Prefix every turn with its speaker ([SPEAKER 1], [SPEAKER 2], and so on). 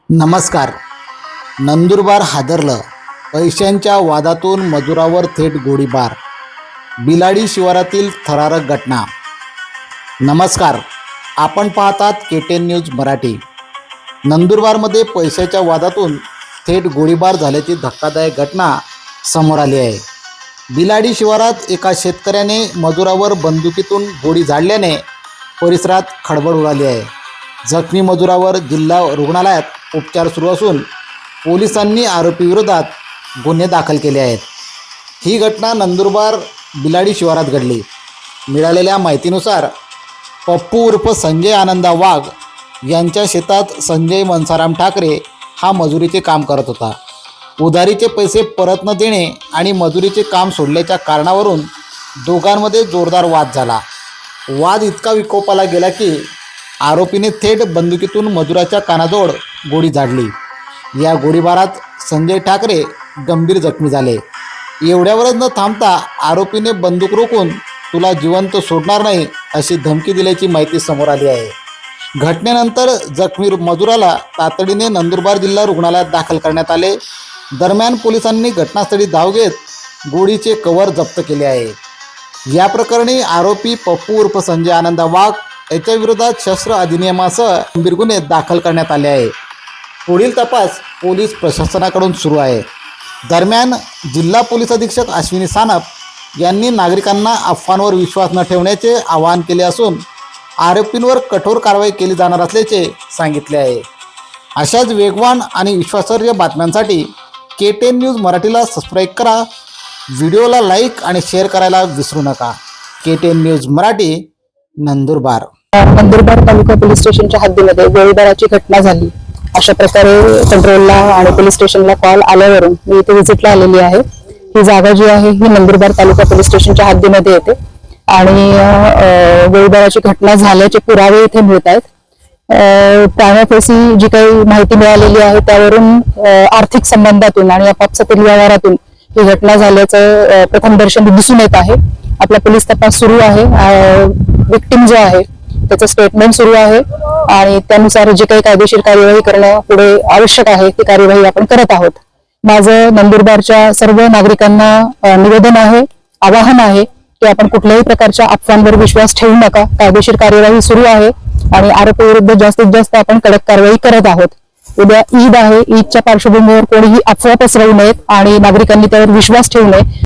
[SPEAKER 1] नमस्कार. नंदुरबार हादरलं. पैशांच्या वादातून मजुरावर थेट गोळीबार. बिलाडी शिवारातील थरारक घटना. नमस्कार, आपण पाहतात KTN न्यूज मराठी. नंदुरबारमध्ये पैशाच्या वादातून थेट गोळीबार झाल्याची धक्कादायक घटना समोर आली आहे. बिलाडी शिवारात एका शेतकऱ्याने मजुरावर बंदुकीतून गोळी झाडल्याने परिसरात खळबळ उडाली आहे. जखमी मजुरावर जिल्हा रुग्णालयात उपचार सुरू असून पोलिसांनी आरोपीविरोधात गुन्हे दाखल केले आहेत. ही घटना नंदुरबार बिलाडी शिवारात घडली. मिळालेल्या माहितीनुसार पप्पू उर्फ संजय आनंदा वाघ यांच्या शेतात संजय मनसाराम ठाकरे हा मजुरीचे काम करत होता. उधारीचे पैसे परत न देणे आणि मजुरीचे काम सोडल्याच्या कारणावरून दोघांमध्ये जोरदार वाद झाला. वाद इतका विकोपाला गेला की आरोपीने थेट बंदुकीतून मजुराच्या कानाजवळ गोळी झाडली. या गोळीबारात संजय ठाकरे गंभीर जखमी झाले. एवढ्यावरच न थांबता आरोपीने बंदूक रोखून तुला जिवंत सोडणार नाही अशी धमकी दिल्याची माहिती समोर आली आहे. घटनेनंतर जखमी मजुराला तातडीने नंदुरबार जिल्हा रुग्णालयात दाखल करण्यात आले. दरम्यान पोलिसांनी घटनास्थळी धाव घेत गोळीचे कव्हर जप्त केले आहे. या प्रकरणी आरोपी पप्पू उर्फ संजय आनंदा वाघ याच्या विरोधात शस्त्र अधिनियमासह गंभीर गुन्हे दाखल करण्यात आले आहे. पुढील तपास पोलीस प्रशासनाकडून सुरू आहे. दरम्यान जिल्हा पोलीस अधीक्षक अश्विनी सानप यांनी नागरिकांना अफवांवर विश्वास न ठेवण्याचे आवाहन केले असून आरोपींवर कठोर कारवाई केली जाणार असल्याचे सांगितले आहे. अशाच वेगवान आणि विश्वासार्ह बातम्यांसाठी KTN न्यूज मराठीला सबस्क्राईब करा. व्हिडिओला लाईक आणि शेअर करायला विसरू नका. KTN news Marathi, Nandurbar.
[SPEAKER 2] Nandurbar taluka police स्टेशनच्या हद्दीमध्ये गोळीबाराची घटना झाली. अशा प्रकारे कंट्रोलला आणि पोलीस स्टेशनला कॉल आल्यावरून मी इथे व्हिजिटला आलेली आहे. ही जागा जी आहे ही नंदुरबार तालुका पोलीस स्टेशनच्या हद्दीमध्ये येते आणि गोळीबाराची घटना झाल्याचे पुरावे इथे मिळत आहेत. प्रायमाफेसी जी काही माहिती मिळालेली आहे त्यावरून आर्थिक संबंधातून आणि आपापसातील व्यवहारातून ही घटना झाल्याचं प्रथमदर्शनी दिसून येत आहे. आपला पोलीस तपास सुरू आहे. विक्टिम जो आहे त्याचं स्टेटमेंट सुरू आहे आणि त्यानुसार जे काही कायदेशीर कार्यवाही करणं पुढे आवश्यक आहे ती कार्यवाही आपण करत आहोत. माझं नंदुरबारच्या सर्व नागरिकांना निवेदन आहे, आवाहन आहे की आपण कुठल्याही प्रकारच्या अफवांवर विश्वास ठेवू नका. कायदेशीर कार्यवाही सुरू आहे आणि आरोपी विरुद्ध जास्तीत जास्त आपण कडक कारवाई करत आहोत. उद्या ईद आहे. ईदच्या पार्श्वभूमीवर कोणीही अफवा पसरवू नयेत आणि नागरिकांनी त्यावर विश्वास ठेवू नये